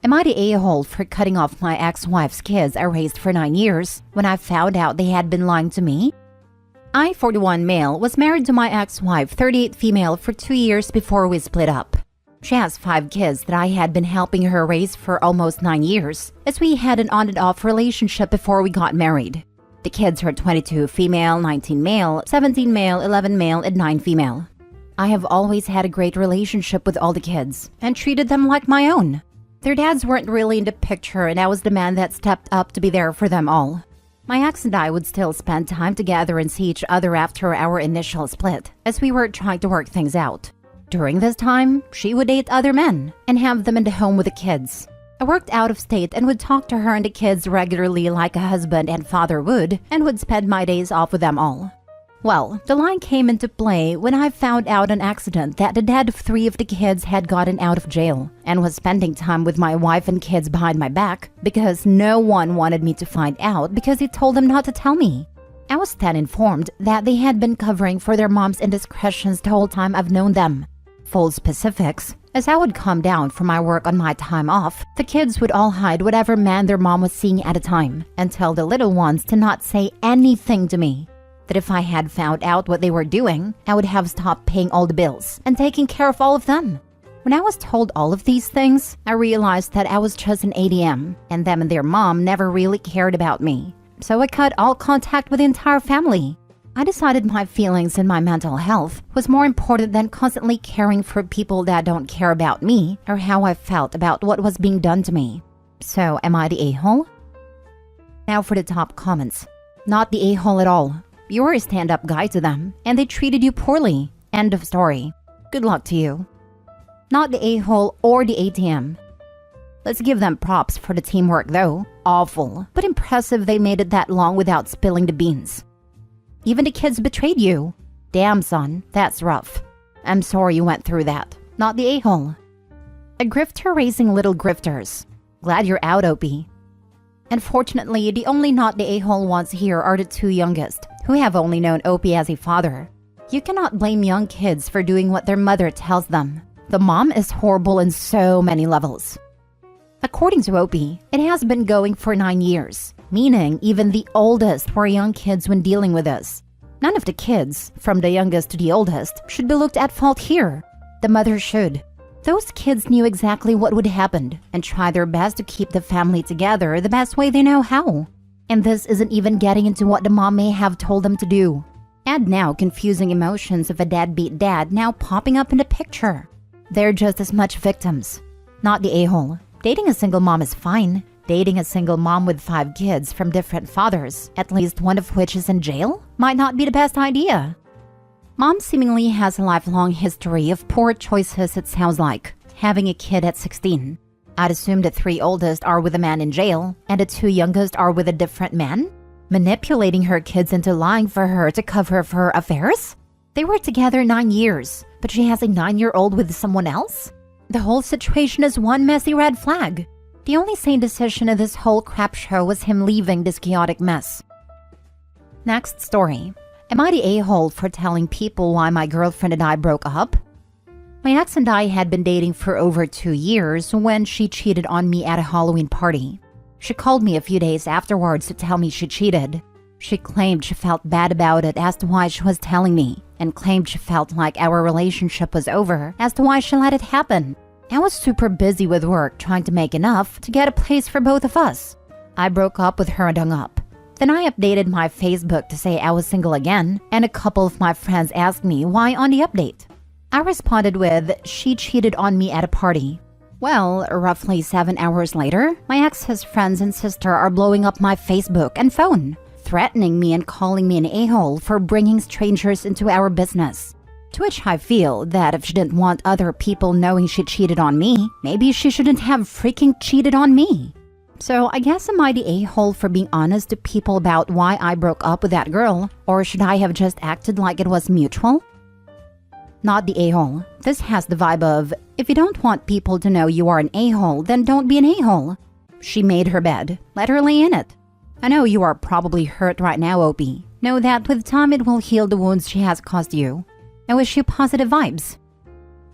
Am I the a-hole for cutting off my ex-wife's kids I raised for 9 years when I found out they had been lying to me? I, 41 male, was married to my ex-wife, 38 female, for 2 years before we split up. She has 5 kids that I had been helping her raise for almost 9 years, as we had an on and off relationship before we got married. The kids are 22 female, 19 male, 17 male, 11 male, and 9 female. I have always had a great relationship with all the kids and treated them like my own. Their dads weren't really in the picture, and I was the man that stepped up to be there for them all. My ex and I would still spend time together and see each other after our initial split, as we were trying to work things out. During this time, she would date other men and have them in the home with the kids. I worked out of state and would talk to her and the kids regularly like a husband and father would, and would spend my days off with them all. Well, the line came into play when I found out on accident that the dad of 3 of the kids had gotten out of jail and was spending time with my wife and kids behind my back because no one wanted me to find out because he told them not to tell me. I was then informed that they had been covering for their mom's indiscretions the whole time I've known them. Full specifics: as I would come down from my work on my time off, the kids would all hide whatever man their mom was seeing at a time and tell the little ones to not say anything to me. That if I had found out what they were doing, I would have stopped paying all the bills and taking care of all of them. When I was told all of these things, I realized that I was just an ATM, and them and their mom never really cared about me. So I cut all contact with the entire family. I decided my feelings and my mental health was more important than constantly caring for people that don't care about me or how I felt about what was being done to me. So am I the a-hole? Now for the top comments. Not the a-hole at all. You were a stand-up guy to them, and they treated you poorly. End of story. Good luck to you. Not the a-hole or the ATM. Let's give them props for the teamwork though. Awful, but impressive they made it that long without spilling the beans. Even the kids betrayed you. Damn, son, that's rough. I'm sorry you went through that. Not the a-hole. A grifter raising little grifters. Glad you're out, Opie. Unfortunately, the only not the a-hole ones here are the 2 youngest, who have only known Opie as a father. You cannot blame young kids for doing what their mother tells them. The mom is horrible in so many levels. According to Opie, it has been going for 9 years, meaning even the oldest were young kids when dealing with us. None of the kids, from the youngest to the oldest, should be looked at fault here. The mother should. Those kids knew exactly what would happen and tried their best to keep the family together the best way they know how. And this isn't even getting into what the mom may have told them to do. Add now confusing emotions of a deadbeat dad now popping up in the picture. They're just as much victims. Not the a-hole. Dating a single mom is fine. Dating a single mom with 5 kids from different fathers, at least one of which is in jail, might not be the best idea. Mom seemingly has a lifelong history of poor choices, it sounds like, having a kid at 16. I'd assume the 3 oldest are with a man in jail, and the 2 youngest are with a different man? Manipulating her kids into lying for her to cover for her affairs? They were together 9 years, but she has a 9-year-old with someone else? The whole situation is one messy red flag. The only sane decision in this whole crap show was him leaving this chaotic mess. Next story. Am I the a-hole for telling people why my girlfriend and I broke up? My ex and I had been dating for over 2 years when she cheated on me at a Halloween party. She called me a few days afterwards to tell me she cheated. She claimed she felt bad about it as to why she was telling me, and claimed she felt like our relationship was over as to why she let it happen. I was super busy with work trying to make enough to get a place for both of us. I broke up with her and hung up. Then I updated my Facebook to say I was single again, and a couple of my friends asked me why on the update. I responded with, she cheated on me at a party. Well, roughly 7 hours later, my ex's friends and sister are blowing up my Facebook and phone, threatening me and calling me an a-hole for bringing strangers into our business. To which I feel that if she didn't want other people knowing she cheated on me, maybe she shouldn't have freaking cheated on me. So I guess am I the a-hole for being honest to people about why I broke up with that girl, or should I have just acted like it was mutual? Not the a-hole. This has the vibe of, if you don't want people to know you are an a-hole, then don't be an a-hole. She made her bed. Let her lay in it. I know you are probably hurt right now, Opie. Know that with time it will heal the wounds she has caused you. I wish you positive vibes.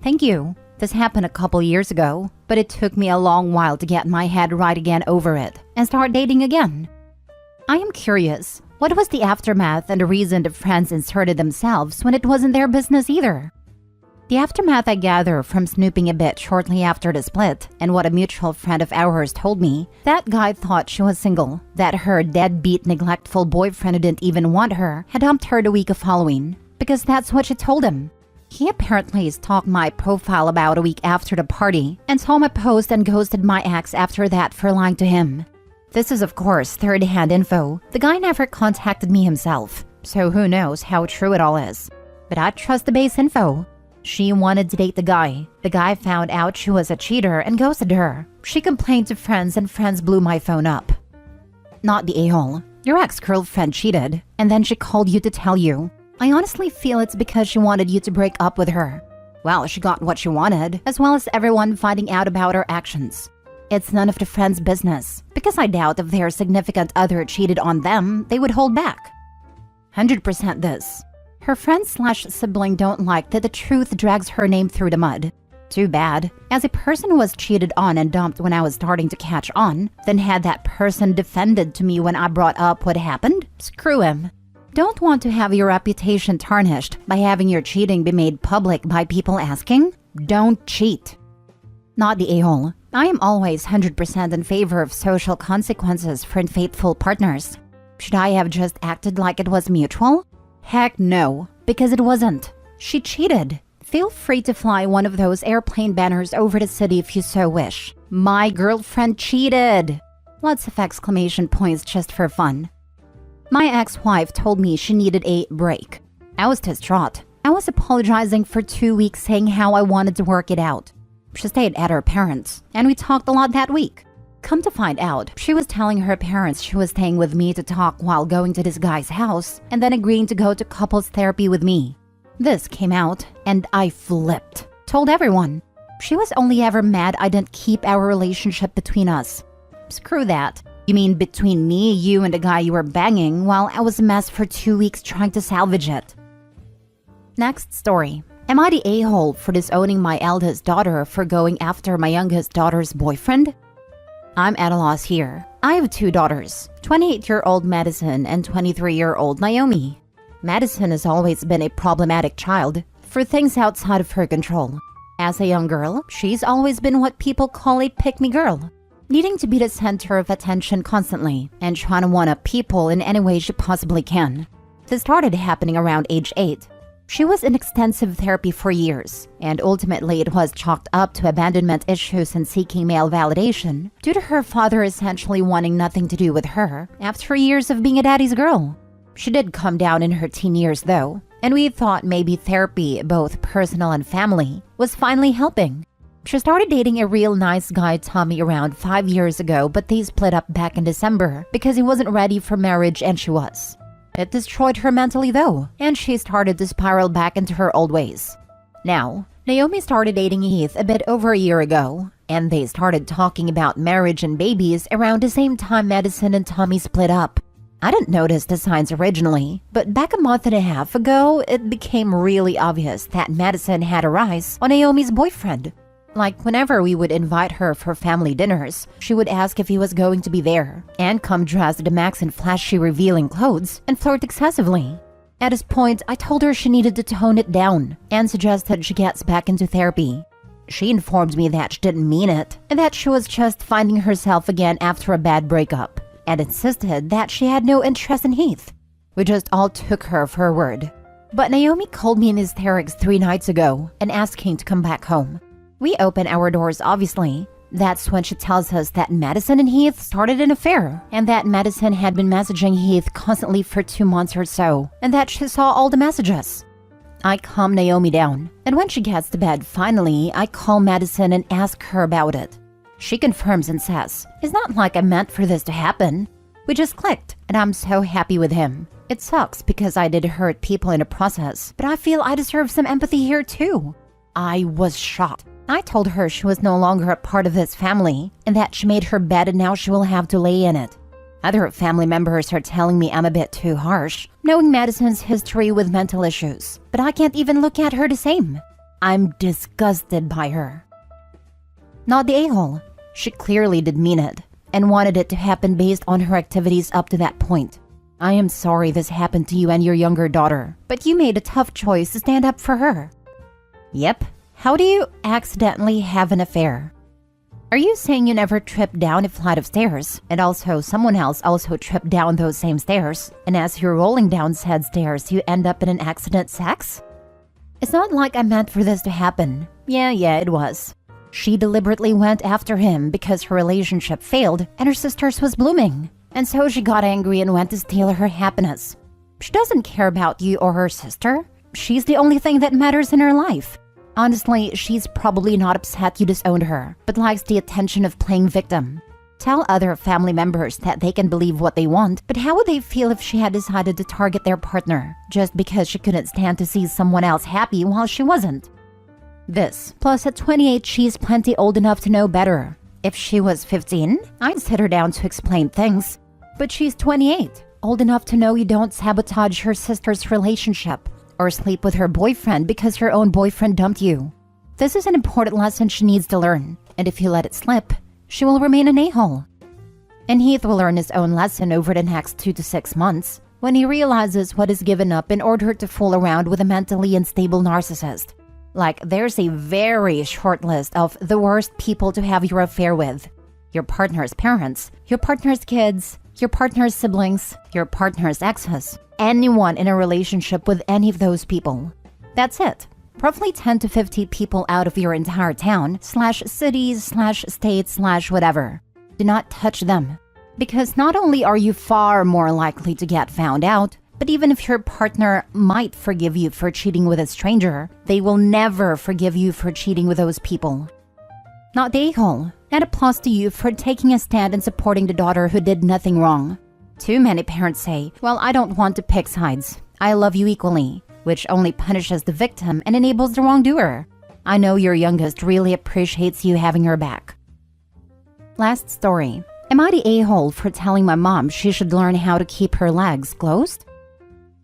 Thank you. This happened a couple years ago, but it took me a long while to get my head right again over it and start dating again. I am curious, what was the aftermath and the reason the friends inserted themselves when it wasn't their business either? The aftermath I gather from snooping a bit shortly after the split, and what a mutual friend of ours told me, that guy thought she was single, that her deadbeat, neglectful boyfriend who didn't even want her had dumped her the week of Halloween, because that's what she told him. He apparently stalked my profile about a week after the party and saw my post and ghosted my ex after that for lying to him. This is of course third-hand info. The guy never contacted me himself, so who knows how true it all is. But I trust the base info. She wanted to date the guy. The guy found out she was a cheater and ghosted her. She complained to friends and friends blew my phone up. Not the a-hole. Your ex-girlfriend cheated, and then she called you to tell you. I honestly feel it's because she wanted you to break up with her. Well, she got what she wanted, as well as everyone finding out about her actions. It's none of the friends' business, because I doubt if their significant other cheated on them, they would hold back. 100% this. Her friend/sibling don't like that the truth drags her name through the mud. Too bad. As a person who was cheated on and dumped when I was starting to catch on, then had that person defended to me when I brought up what happened? Screw him. Don't want to have your reputation tarnished by having your cheating be made public by people asking? Don't cheat. Not the a-hole. I am always 100% in favor of social consequences for unfaithful partners. Should I have just acted like it was mutual? Heck no, because it wasn't. She cheated. Feel free to fly one of those airplane banners over the city if you so wish. My girlfriend cheated! Lots of exclamation points just for fun. My ex-wife told me she needed a break. I was distraught. I was apologizing for 2 weeks saying how I wanted to work it out. She stayed at her parents', and we talked a lot that week. Come to find out, she was telling her parents she was staying with me to talk while going to this guy's house and then agreeing to go to couples therapy with me. This came out, and I flipped. Told everyone. She was only ever mad I didn't keep our relationship between us. Screw that. You mean between me, you, and the guy you were banging while I was a mess for 2 weeks trying to salvage it. Next story. Am I the a-hole for disowning my eldest daughter for going after my youngest daughter's boyfriend? I'm at a loss here. I have 2 daughters, 28-year-old Madison and 23-year-old Naomi. Madison has always been a problematic child for things outside of her control. As a young girl, she's always been what people call a pick-me girl, needing to be the center of attention constantly and trying to one-up people in any way she possibly can. This started happening around age 8. She was in extensive therapy for years, and ultimately it was chalked up to abandonment issues and seeking male validation due to her father essentially wanting nothing to do with her after years of being a daddy's girl. She did come down in her teen years though, and we thought maybe therapy, both personal and family, was finally helping. She started dating a real nice guy, Tommy, around 5 years ago, but they split up back in December because he wasn't ready for marriage and she was. It destroyed her mentally though, and she started to spiral back into her old ways. Now, Naomi started dating Heath a bit over a year ago, and they started talking about marriage and babies around the same time Madison and Tommy split up. I didn't notice the signs originally, but back a month and a half ago, it became really obvious that Madison had her eyes on Naomi's boyfriend. Like whenever we would invite her for family dinners, she would ask if he was going to be there, and come dressed to the max in flashy revealing clothes and flirt excessively. At this point, I told her she needed to tone it down and suggested she gets back into therapy. She informed me that she didn't mean it and that she was just finding herself again after a bad breakup, and insisted that she had no interest in Heath. We just all took her for her word. But Naomi called me in hysterics 3 nights ago and asking to come back home. We open our doors obviously. That's when she tells us that Madison and Heath started an affair, and that Madison had been messaging Heath constantly for 2 months or so, and that she saw all the messages. I calm Naomi down, and when she gets to bed finally, I call Madison and ask her about it. She confirms and says, "It's not like I meant for this to happen. We just clicked, and I'm so happy with him. It sucks because I did hurt people in the process, but I feel I deserve some empathy here too." I was shocked. I told her she was no longer a part of this family, and that she made her bed and now she will have to lay in it. Other family members are telling me I'm a bit too harsh, knowing Madison's history with mental issues, but I can't even look at her the same. I'm disgusted by her. Not the a-hole. She clearly did mean it and wanted it to happen based on her activities up to that point. I am sorry this happened to you and your younger daughter, but you made a tough choice to stand up for her. Yep. How do you accidentally have an affair? Are you saying you never tripped down a flight of stairs, and also someone else also tripped down those same stairs, and as you're rolling down said stairs, you end up in an accident sex? It's not like I meant for this to happen. Yeah, it was. She deliberately went after him because her relationship failed and her sister's was blooming. And so she got angry and went to steal her happiness. She doesn't care about you or her sister. She's the only thing that matters in her life. Honestly, she's probably not upset you disowned her, but likes the attention of playing victim. Tell other family members that they can believe what they want, but how would they feel if she had decided to target their partner just because she couldn't stand to see someone else happy while she wasn't? This, plus at 28 she's plenty old enough to know better. If she was 15, I'd sit her down to explain things. But she's 28, old enough to know you don't sabotage her sister's relationship or sleep with her boyfriend because her own boyfriend dumped you. This is an important lesson she needs to learn, and if you let it slip, she will remain an a-hole. And Heath will learn his own lesson over the next 2 to 6 months when he realizes what is given up in order to fool around with a mentally unstable narcissist. Like, there's a very short list of the worst people to have your affair with. Your partner's parents, your partner's kids, your partner's siblings, your partner's exes, anyone in a relationship with any of those people. That's it. Roughly 10 to 50 people out of your entire town, /cities, /states, /whatever. Do not touch them. Because not only are you far more likely to get found out, but even if your partner might forgive you for cheating with a stranger, they will never forgive you for cheating with those people. Not the a-hole. And applause to you for taking a stand and supporting the daughter who did nothing wrong. Too many parents say, well, I don't want to pick sides. I love you equally, which only punishes the victim and enables the wrongdoer. I know your youngest really appreciates you having her back. Last story. Am I the a-hole for telling my mom she should learn how to keep her legs closed?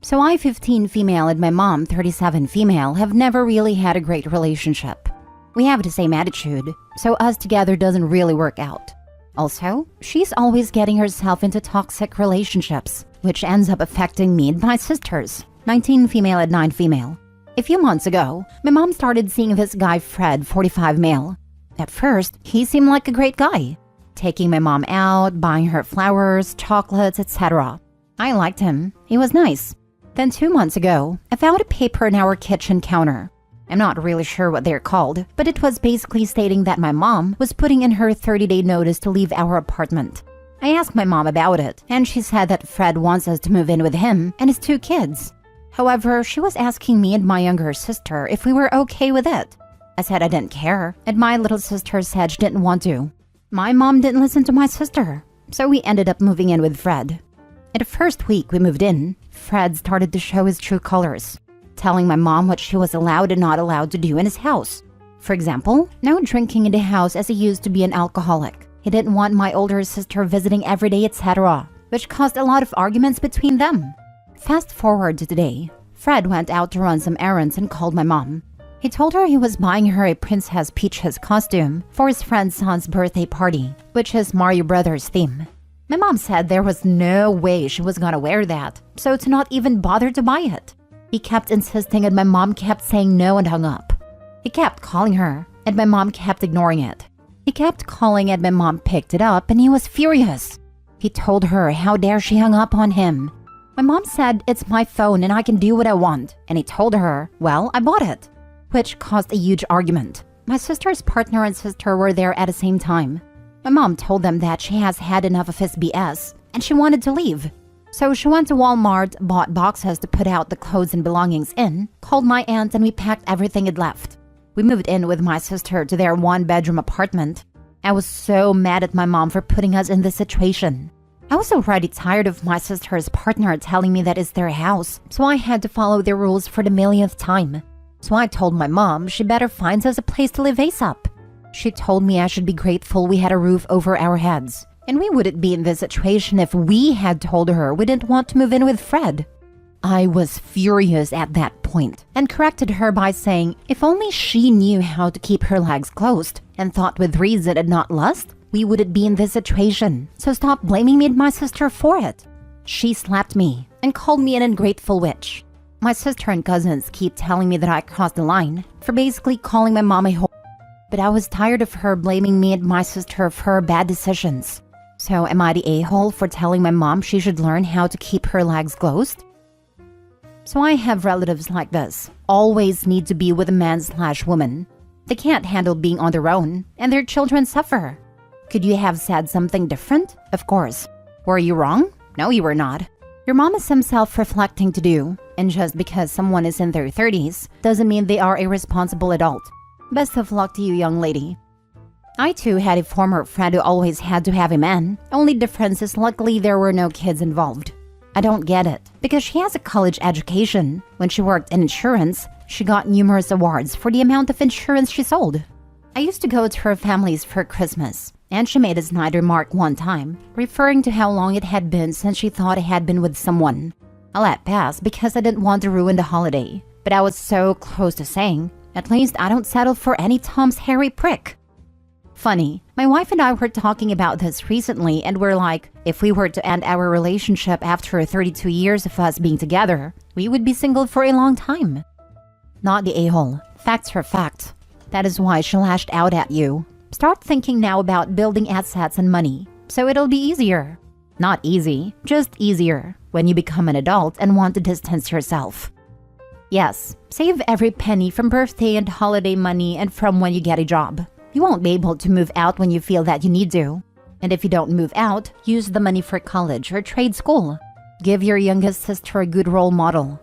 So I, 15 female, and my mom, 37 female, have never really had a great relationship. We have the same attitude, so us together doesn't really work out. Also, she's always getting herself into toxic relationships, which ends up affecting me and my sisters, 19 female and 9 female. A few months ago, my mom started seeing this guy Fred, 45 male. At first, he seemed like a great guy, taking my mom out, buying her flowers, chocolates, etc. I liked him. He was nice. Then 2 months ago, I found a paper in our kitchen counter. I'm not really sure what they're called, but it was basically stating that my mom was putting in her 30-day notice to leave our apartment. I asked my mom about it, and she said that Fred wants us to move in with him and his 2 kids. However, she was asking me and my younger sister if we were okay with it. I said I didn't care, and my little sister said she didn't want to. My mom didn't listen to my sister, so we ended up moving in with Fred. In the first week we moved in, Fred started to show his true colors, telling my mom what she was allowed and not allowed to do in his house. For example, no drinking in the house as he used to be an alcoholic. He didn't want my older sister visiting every day, etc., which caused a lot of arguments between them. Fast forward to today, Fred went out to run some errands and called my mom. He told her he was buying her a Princess Peach's costume for his friend's son's birthday party, which is Mario Brothers theme. My mom said there was no way she was gonna wear that, so to not even bother to buy it. He kept insisting and my mom kept saying no and hung up. He kept calling her and my mom kept ignoring it. He kept calling and my mom picked it up and he was furious. He told her how dare she hung up on him. My mom said it's my phone and I can do what I want, and he told her, well, I bought it, which caused a huge argument. My sister's partner and sister were there at the same time. My mom told them that she has had enough of his BS and she wanted to leave. So she went to Walmart, bought boxes to put out the clothes and belongings in, called my aunt, and we packed everything and left. We moved in with my sister to their 1-bedroom apartment. I was so mad at my mom for putting us in this situation. I was already tired of my sister's partner telling me that it's their house, so I had to follow their rules for the millionth time. So I told my mom she better find us a place to live ASAP. She told me I should be grateful we had a roof over our heads. And we wouldn't be in this situation if we had told her we didn't want to move in with Fred. I was furious at that point and corrected her by saying if only she knew how to keep her legs closed and thought with reason and not lust, we wouldn't be in this situation. So stop blaming me and my sister for it. She slapped me and called me an ungrateful witch. My sister and cousins keep telling me that I crossed the line for basically calling my mom a whore. But I was tired of her blaming me and my sister for her bad decisions. So am I the a-hole for telling my mom she should learn how to keep her legs closed? So I have relatives like this, always need to be with a man/woman. They can't handle being on their own, and their children suffer. Could you have said something different? Of course. Were you wrong? No, you were not. Your mom has some self-reflecting to do, and just because someone is in their 30s doesn't mean they are a responsible adult. Best of luck to you, young lady. I too had a former friend who always had to have a man. Only difference is luckily there were no kids involved. I don't get it, because she has a college education. When she worked in insurance, she got numerous awards for the amount of insurance she sold. I used to go to her family's for Christmas, and she made a snide remark one time, referring to how long it had been since she thought I had been with someone. I let pass because I didn't want to ruin the holiday, but I was so close to saying, at least I don't settle for any Tom's hairy prick. Funny, my wife and I were talking about this recently and we're like, if we were to end our relationship after 32 years of us being together, we would be single for a long time. Not the a-hole. Facts are facts. That is why she lashed out at you. Start thinking now about building assets and money, so it'll be easier. Not easy, just easier, when you become an adult and want to distance yourself. Yes, save every penny from birthday and holiday money and from when you get a job. You won't be able to move out when you feel that you need to. And if you don't move out, use the money for college or trade school. Give your youngest sister a good role model.